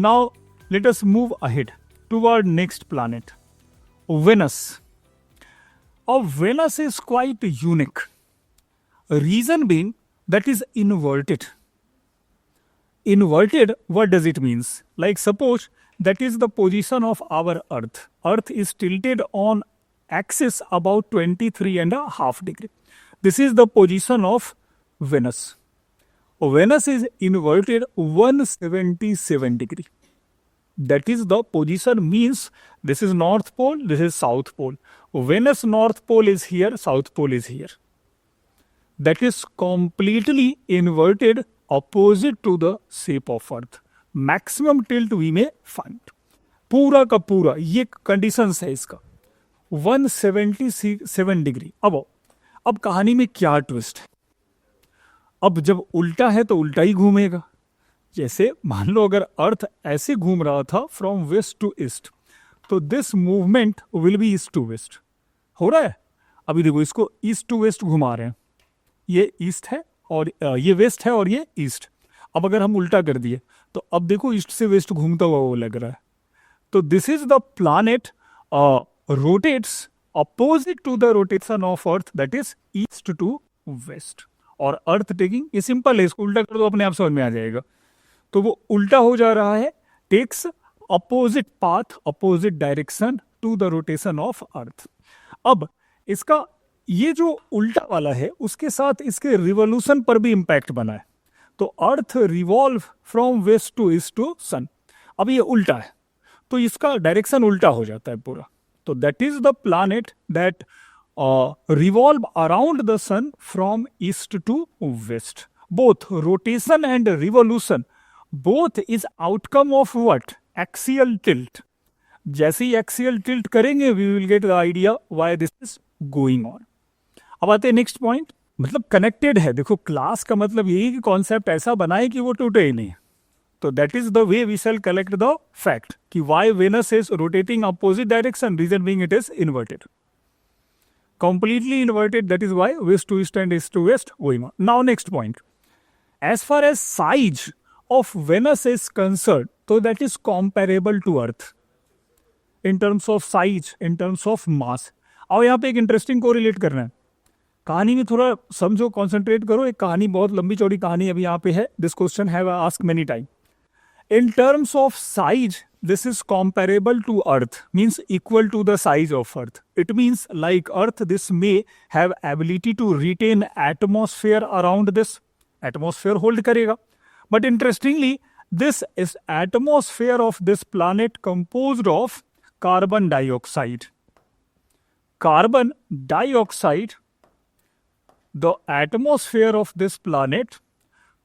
Now let us move ahead to our next planet, Venus. Venus is quite unique. Reason being that is inverted. Inverted, what does it mean? Like suppose that is the position of our Earth. Earth is tilted on axis about 23.5 degree. This is the position of Venus. Venus is inverted 177 degree. That is the position, means this is North Pole, this is South Pole. Venus North Pole is here, South Pole is here. That is completely inverted, opposite to the shape of Earth. Maximum tilt we may find. पूरा का पूरा ये condition है इसका 177 degree. अब कहानी में क्या ट्विस्ट है? अब जब उल्टा है तो उल्टा ही घूमेगा. जैसे मान लो अगर अर्थ ऐसे घूम रहा था फ्रॉम वेस्ट टू ईस्ट, तो this movement will be east to west. हो रहा है. अभी देखो इसको ईस्ट टू वेस्ट घुमा रहे हैं. ये ईस्ट है और ये वेस्ट है और ये ईस्ट. अब अगर हम उल्टा कर दिए तो अब देखो ईस्ट से वेस्ट घूमता हुआ वो लग रहा है. तो this is the planet rotates opposite to the rotation of earth, that is east to west. और अर्थ टेकिंग, ये सिंपल है, इसको उल्टा कर दो अपने आप समझ में आ जाएगा. तो वो उल्टा हो जा रहा है, takes opposite path, opposite direction to the rotation of earth. अब इसका ये जो उल्टा वाला है उसके साथ इसके रिवोल्यूशन पर भी इंपैक्ट बना है. तो earth revolve from west to east to sun. अब ये उल्टा है तो इसका डायरेक्शन उल्टा हो जाता है पूरा. तो that is the planet that revolve around the sun from east to west. Both rotation and revolution, both is outcome of what? Axial tilt. जैसे ही एक्सियल टिल्ट करेंगे we will get the idea why this is going on. अब आते हैं next point. मतलब connected है. देखो class का मतलब यही कि कॉन्सेप्ट ऐसा बनाए कि वो टूटे ही नहीं. तो that is the way we shall collect the fact कि why Venus is rotating opposite direction. Reason being it is inverted, completely inverted. That is why west to east and east to west going on. Now next point, as far as size of Venus is concerned, so that is comparable to Earth in terms of size, in terms of mass. अब यहाँ पे एक interesting को relate करना है. कहानी में थोड़ा समझो, कॉन्सेंट्रेट करो. एक कहानी बहुत लंबी चौड़ी कहानी अभी यहाँ पे है. This question have asked many time. In terms of size, this is comparable to Earth, means equal to the size of Earth. It means like Earth, this may have ability to retain atmosphere around this. Atmosphere hold करेगा. But interestingly, this is atmosphere of this planet composed of carbon dioxide. Carbon dioxide, the atmosphere of this planet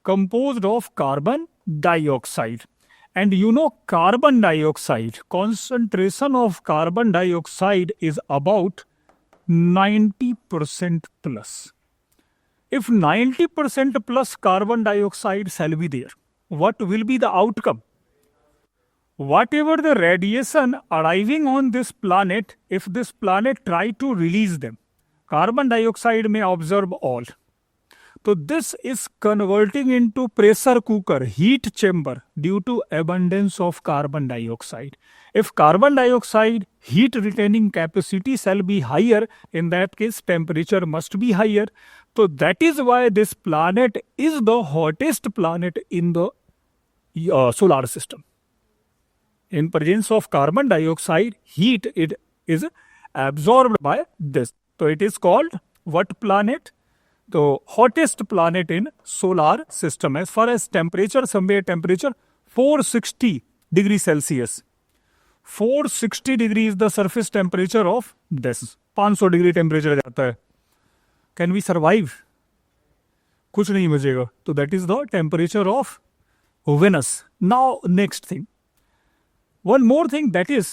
composed of carbon dioxide. And you know carbon dioxide, concentration of carbon dioxide is about 90% plus. If 90% plus carbon dioxide shall be there, what will be the outcome? Whatever the radiation arriving on this planet, if this planet try to release them, carbon dioxide may absorb all. So this is converting into pressure cooker, heat chamber due to abundance of carbon dioxide. If carbon dioxide heat retaining capacity shall be higher, in that case temperature must be higher. So that is why this planet is the hottest planet in the solar system. In presence of carbon dioxide, heat it is absorbed by this. So it is called what planet? The hottest planet in solar system. As far as temperature, somewhere temperature 460 degrees Celsius. 460 degree is the surface temperature of this. 500 degree temperature जाता है. Can we survive? कुछ नहीं बचेगा. तो that is the temperature of Venus. Now next thing, one more thing that is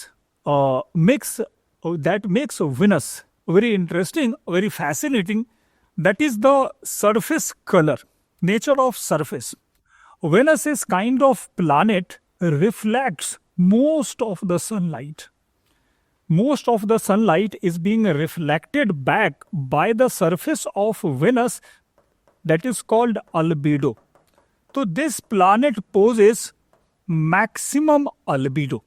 makes Venus very interesting, very fascinating. That is the surface color, nature of surface. Venus is kind of planet reflects most of the sunlight. Most of the sunlight is being reflected back by the surface of Venus, that is called albedo. So this planet poses maximum albedo,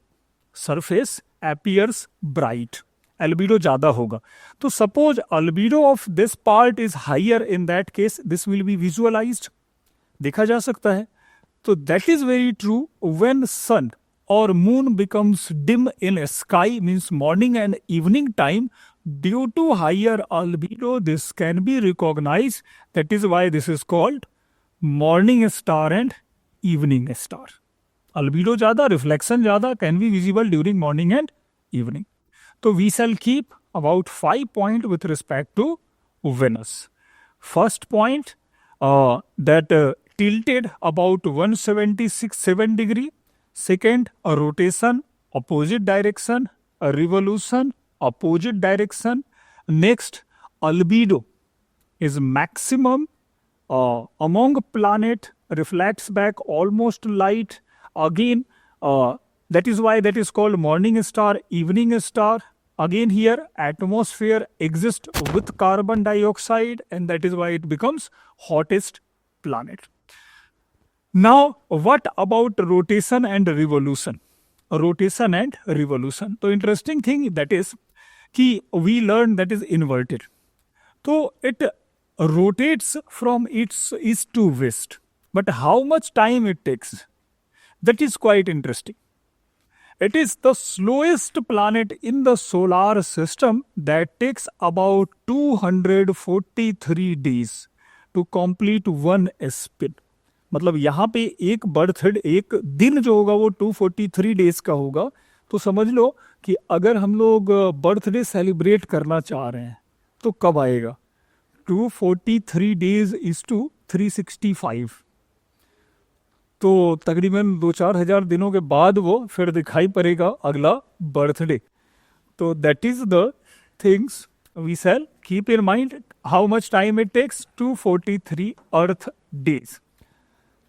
surface appears bright, albedo ज़्यादा होगा. तो suppose albedo of this part is higher, in that case this will be visualized, देखा जा सकता है. तो that is very true when sun or moon becomes dim in a sky, means morning and evening time, due to higher albedo this can be recognized. That is why this is called morning star and evening star. Albedo ज़्यादा, reflection ज़्यादा, can be visible during morning and evening. So we shall keep about 5 points with respect to Venus. First point, that tilted about 176.7 degree. Second, a rotation, opposite direction, a revolution, opposite direction. Next, albedo is maximum among planet, reflects back almost light. Again, that is why that is called morning star, evening star. Again here, atmosphere exists with carbon dioxide, and that is why it becomes hottest planet. Now, what about rotation and revolution? Rotation and revolution. So interesting thing that is, कि we learned that is inverted. So it rotates from its east to west. But how much time it takes? That is quite interesting. It is the slowest planet in the solar system that takes about 243 days to complete one spin. मतलब यहाँ पे एक birthday, एक दिन जो होगा वो 243 days का होगा. तो समझ लो कि अगर हम लोग बर्थडे सेलिब्रेट करना चाह रहे हैं तो कब आएगा? 243 डेज इज टू 365. तो तकरीबन 2-4 हज़ार दिनों के बाद वो फिर दिखाई पड़ेगा अगला बर्थडे. तो that is the things we shall keep in mind, how much time it takes, 243 earth days.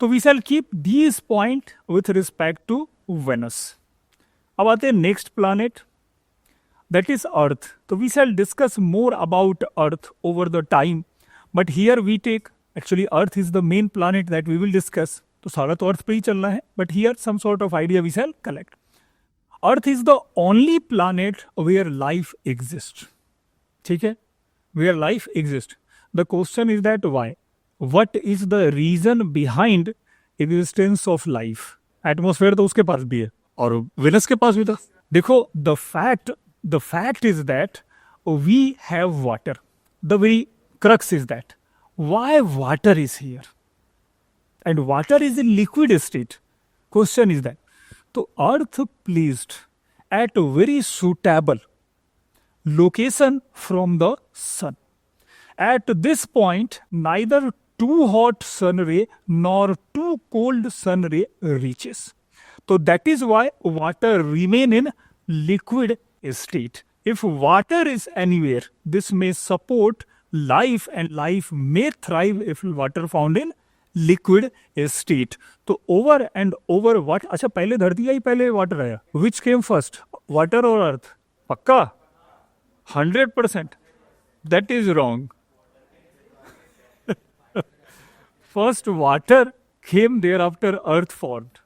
तो we shall keep these point with respect to Venus. अब आते हैं next planet, that is earth. तो we shall discuss more about earth over the time, but here we take, actually earth is the main planet that we will discuss. तो सारा तो earth पे ही चलना है, but here some sort of idea we shall collect. Earth is the only planet where life exist. ठीक है, where life exist. The question is that why, what is the reason behind existence of life? Atmosphere तो उसके पास भी है और Venus के पास भी था. देखो, the fact is that we have water. The very crux is that why water is here, and water is in liquid state. Question is that, तो earth placed at a very suitable location from the sun. At this point, neither too hot sun ray nor too cold sun ray reaches. So that is why water remain in liquid state. If water is anywhere, this may support life, and life may thrive if water found in liquid state. तो over and over what? अच्छा, पहले धरती आई पहले water आया? Which came first, water or earth? पक्का 100%? That is wrong. First water came, thereafter earth formed.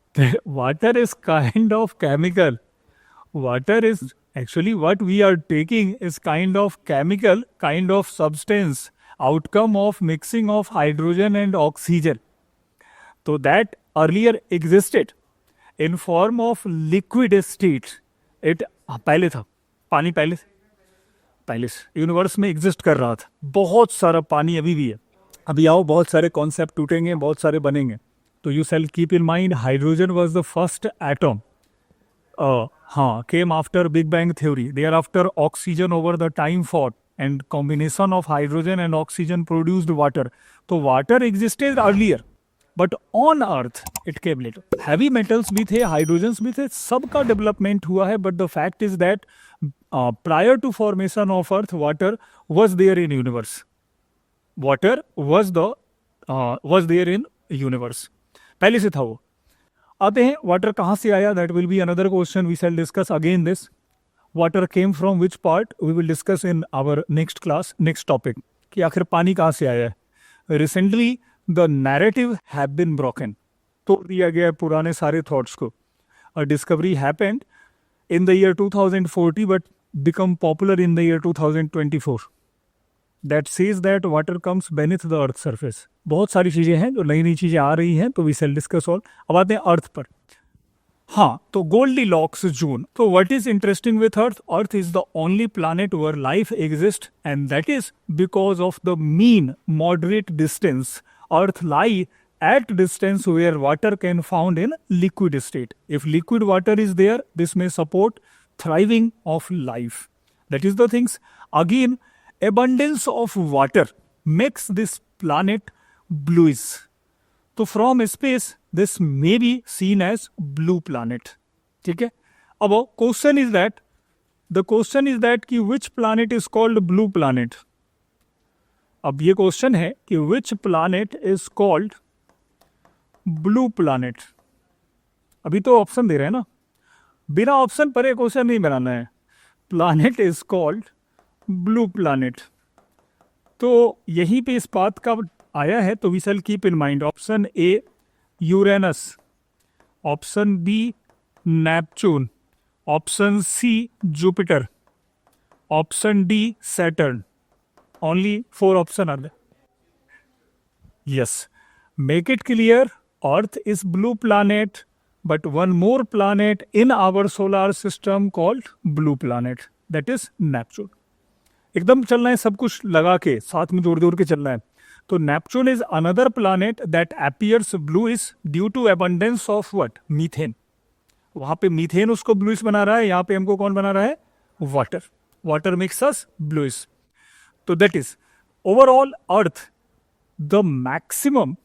Water is kind of chemical. Water is actually what we are taking is kind of chemical, kind of substance, outcome of mixing of hydrogen and oxygen. So that earlier existed in form of liquid state. It पहले था, पानी पहले से universe में exist कर रहा था. बहुत सारा पानी अभी भी है. अभी आओ, बहुत सारे कॉन्सेप्ट टूटेंगे, बहुत सारे बनेंगे. तो you shall keep in mind, hydrogen was the first atom. हाँ, came after big bang theory. Thereafter oxygen over the time fought, and combination of hydrogen and oxygen produced water. तो water existed earlier, but on earth it came later. Heavy metals भी थे, hydrogens भी थे, सबका development हुआ है. But the fact is that prior to formation of earth, water was there in universe. Water was there in universe. पहले से था वो. आते हैं वाटर कहाँ से आया, that will be another question. We shall discuss again this. Water came from which part, we will discuss in our next class, next topic, कि आखिर पानी कहाँ से आया है. Recently the narrative have been broken. तोड़ दिया गया है पुराने सारे थॉट्स को. A discovery happened in the year 2040 but become popular in the year 2024. That says that water comes beneath the earth surface. बहुत सारी चीज़ें हैं जो नई नई चीज़ें आ रही हैं, तो we shall discuss all. अब आते हैं अर्थ पर. हाँ, तो Goldilocks zone. So what is interesting with Earth? Earth is the only planet where life exists, and that is because of the mean moderate distance. Earth lie at distance where water can found in liquid state. If liquid water is there, this may support thriving of life. That is the things. Again, abundance of water makes this planet bluish. तो from space this may be seen as blue planet. ठीक है. अब question is that कि which planet is called blue planet. अब ये question है कि which planet is called blue planet. अभी तो ऑप्शन दे रहे हैं ना, बिना ऑप्शन पर एक क्वेश्चन नहीं बनाना है. Planet is called blue planet. तो यहीं पे इस बात का आया है, तो we shall keep in mind. Option A Uranus, option B Neptune, option C Jupiter, option D Saturn. Only 4 option are there. Yes, make it clear. Earth is blue planet, but one more planet in our solar system called blue planet, that is Neptune. एकदम चलना है, सब कुछ लगा के साथ में जोड़ के चलना है. तो Neptune is another planet that appears bluish due to abundance of what, methane. वहां पे मीथेन उसको ब्लूइश बना रहा है, यहाँ पे हमको कौन बना रहा है, water. Water makes us bluish. तो that is overall earth the maximum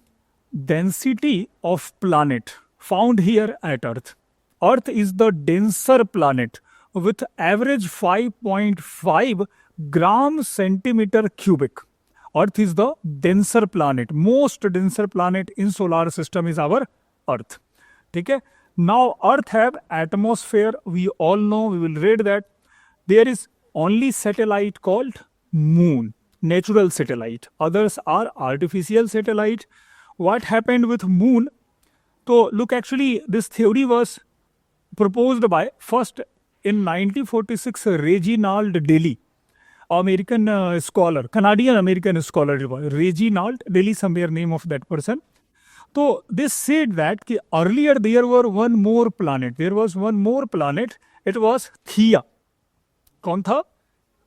density of planet found here at earth. Earth is the denser planet with average 5.5 gram centimeter cubic. Earth is the denser planet. Most denser planet in solar system is our Earth. ठीक है. Now Earth have atmosphere. We all know. We will read that there is only satellite called Moon, natural satellite. Others are artificial satellite. What happened with Moon? So look, actually this theory was proposed by first in 1946 Reginald Daly, American scholar, Canadian American scholar, Reginald Daly, somewhere name of that person. So they said that कि earlier there were one more planet. There was one more planet. It was Theia. कौन था?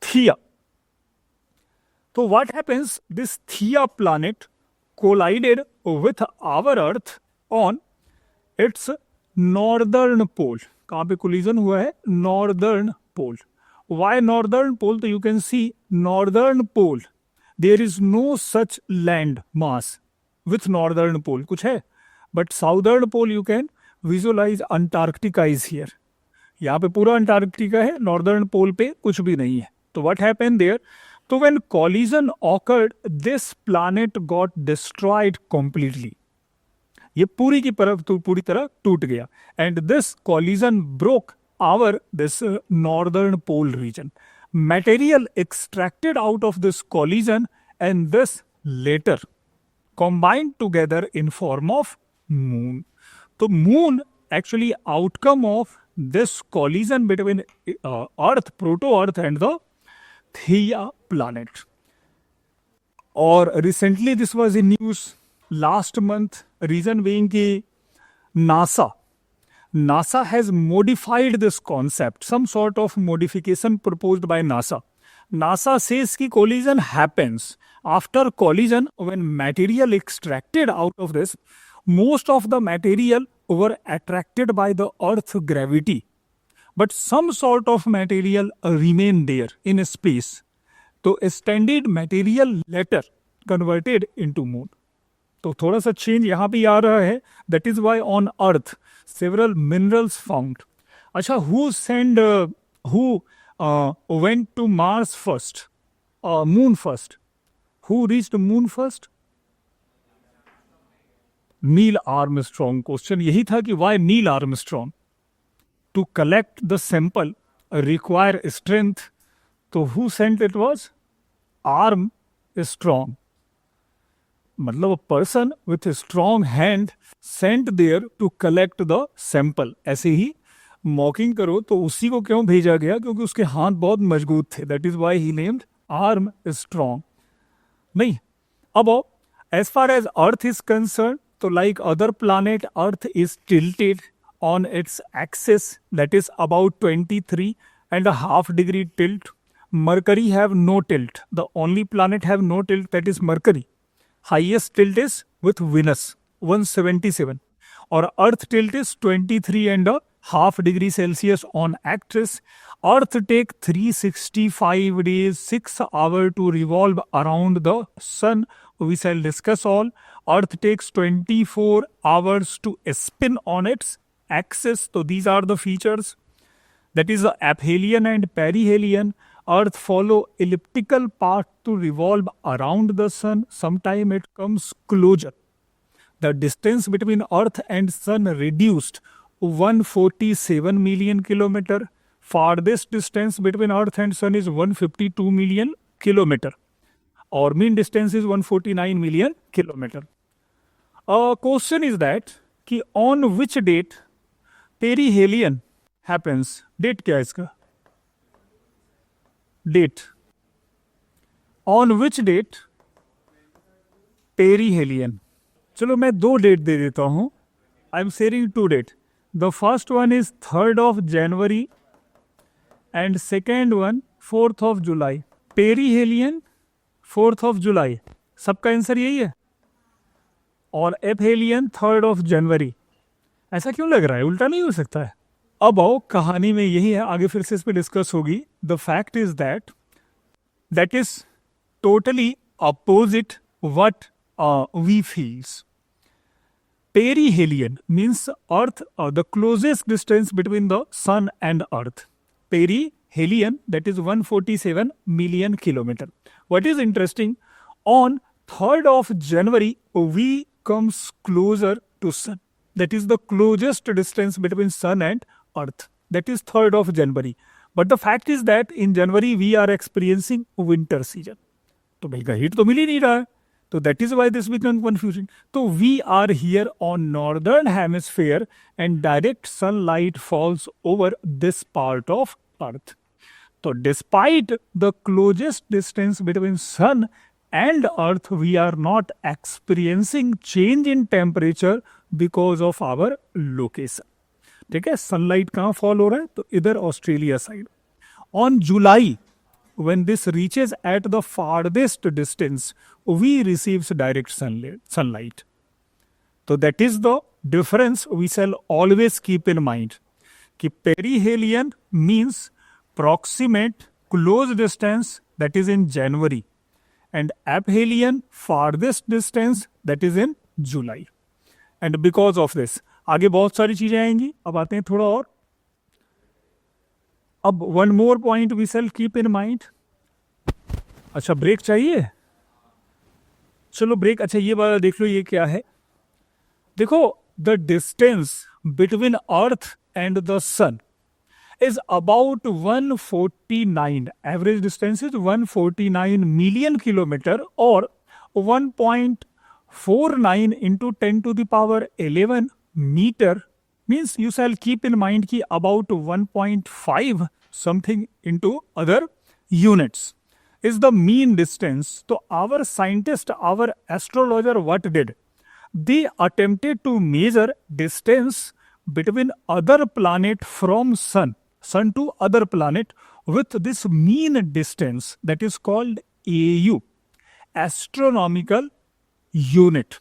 Theia. So what happens? This Theia planet collided with our Earth on its northern pole. कहाँ पे collision हुआ है? Northern pole. Why northern pole? तो you can see northern pole there is no such land mass with northern pole. कुछ है, but southern pole you can visualize. Antarctica is here. यहाँ पे पूरा अंटार्कटिका है, नॉर्दर्न पोल पे कुछ भी नहीं है. तो व्हाट हैपेंड देयर? तो when collision occurred this planet got destroyed completely. ये पूरी की पूरी तरह टूट गया. And this collision broke our this northern pole region. Material extracted out of this collision and this later combined together in form of moon. तो moon actually outcome of this collision between Earth, proto-Earth and the Theia planet. और recently this was in news last month. Reason being कि NASA has modified this concept. Some sort of modification proposed by NASA. NASA says कि collision happens. After collision, when material extracted out of this, most of the material were attracted by the Earth's gravity. But some sort of material remain there in space. तो extended material later converted into moon. तो थोड़ा सा change यहाँ पे आ रहा है. That is why on Earth several minerals found. अच्छा, who went to Mars first? Moon first. Who reached the moon first? Neil Armstrong. Question यही था कि why Neil Armstrong? To collect the sample require strength. So who sent it was Armstrong. मतलब person with strong hand sent there to collect the sample. ऐसे ही मॉकिंग करो तो उसी को क्यों भेजा गया, क्योंकि उसके हाथ बहुत मजबूत थे, that is why he named Armstrong. नहीं, अब as far as earth is concern, तो like other planet earth is tilted on its axis, that is about 23.5 degree tilt. Mercury have no tilt. The only planet have no tilt, that is Mercury. Highest tilt is with Venus, 177. Or Earth tilt is 23.5 degree Celsius on axis. Earth take 365 days, 6 hours to revolve around the sun. We shall discuss all. Earth takes 24 hours to spin on its axis. So these are the features. That is the aphelion and perihelion. Earth follow elliptical path to revolve around the sun. Sometime it comes closer. The distance between Earth and Sun reduced 147 million kilometer. Farthest distance between Earth and Sun is 152 million kilometer. Or mean distance is 149 million kilometer. A question is that कि on which date perihelion happens. Date क्या है इसका? Date on which date perihelion. चलो मैं 2 date दे देता हूं। I am sharing 2 date. The first one is 3rd January and second one 4th July. Perihelion 4th July, सबका आंसर यही है। और एपहेलियन 3rd जनवरी। ऐसा क्यों लग रहा है? उल्टा नहीं हो सकता है। अब आओ, कहानी में यही है, आगे फिर से इस पर डिस्कस होगी। The fact is that is totally opposite what we feels. Perihelion means earth, the closest distance between the sun and earth. Perihelion that is 147 million kilometer. What is interesting, on 3rd January we comes closer to sun. That is the closest distance between sun and earth. That is 3rd January. But the fact is that in January we are experiencing winter season. तो भाई का heat तो मिल ही नहीं रहा है, तो that is why this becomes confusing. तो we are here on northern hemisphere and direct sunlight falls over this part of earth. So despite the closest distance between sun and earth, we are not experiencing change in temperature because of our location. ठीक है, sunlight कहाँ fall हो रहा है? तो इधर Australia side. On July when this reaches at the farthest distance, we receives direct sunlight. So that is the difference we shall always keep in mind. कि perihelion means proximate close distance, that is in January, and aphelion farthest distance, that is in July. And because of this, आगे बहुत सारी चीजें आएंगी। अब आते हैं थोड़ा और। अब one more point we shall keep in mind. अच्छा, ब्रेक चाहिए? चलो ब्रेक। अच्छा, ये वाला देख लो, ये क्या है? देखो, the distance between earth and the sun is about 149. Average distance is 149 million kilometer, or 1.49 into 10 to the power 11 meter. Means you shall keep in mind ki about 1.5 something into other units is the mean distance. So our scientist, our astrologer, what did? They attempted to measure distance between other planet from sun to other planet with this mean distance, that is called AU, astronomical unit.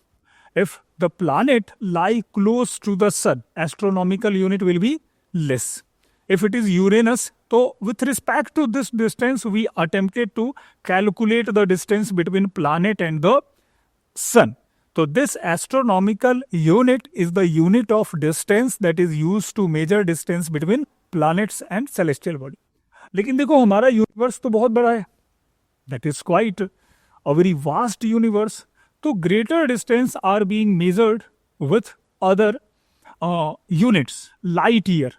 If the planet lie close to the sun, astronomical unit will be less. If it is Uranus, so with respect to this distance, we attempted to calculate the distance between planet and the sun. So this astronomical unit is the unit of distance that is used to measure distance between planets and celestial body. लेकिन देखो, हमारा universe तो बहुत बड़ा है, that is quite a very vast universe. So greater distance are being measured with other units, light year.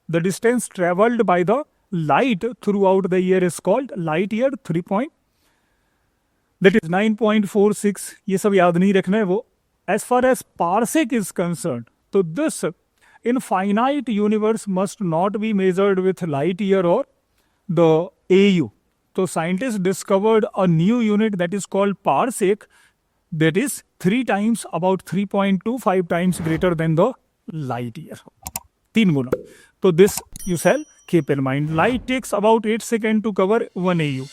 The distance traveled by the light throughout the year is called light year. That is 9.46। ये सब याद नहीं रखना है वो। As far as parsec is concern, तो this infinite universe must not be measured with light year और the AU. So scientists discovered a new unit that is called parsec, that is 3 times, about 3.25 times greater than the light year. 3 Guna. So this you shall keep in mind. Light takes about 8 seconds to cover 1 AU.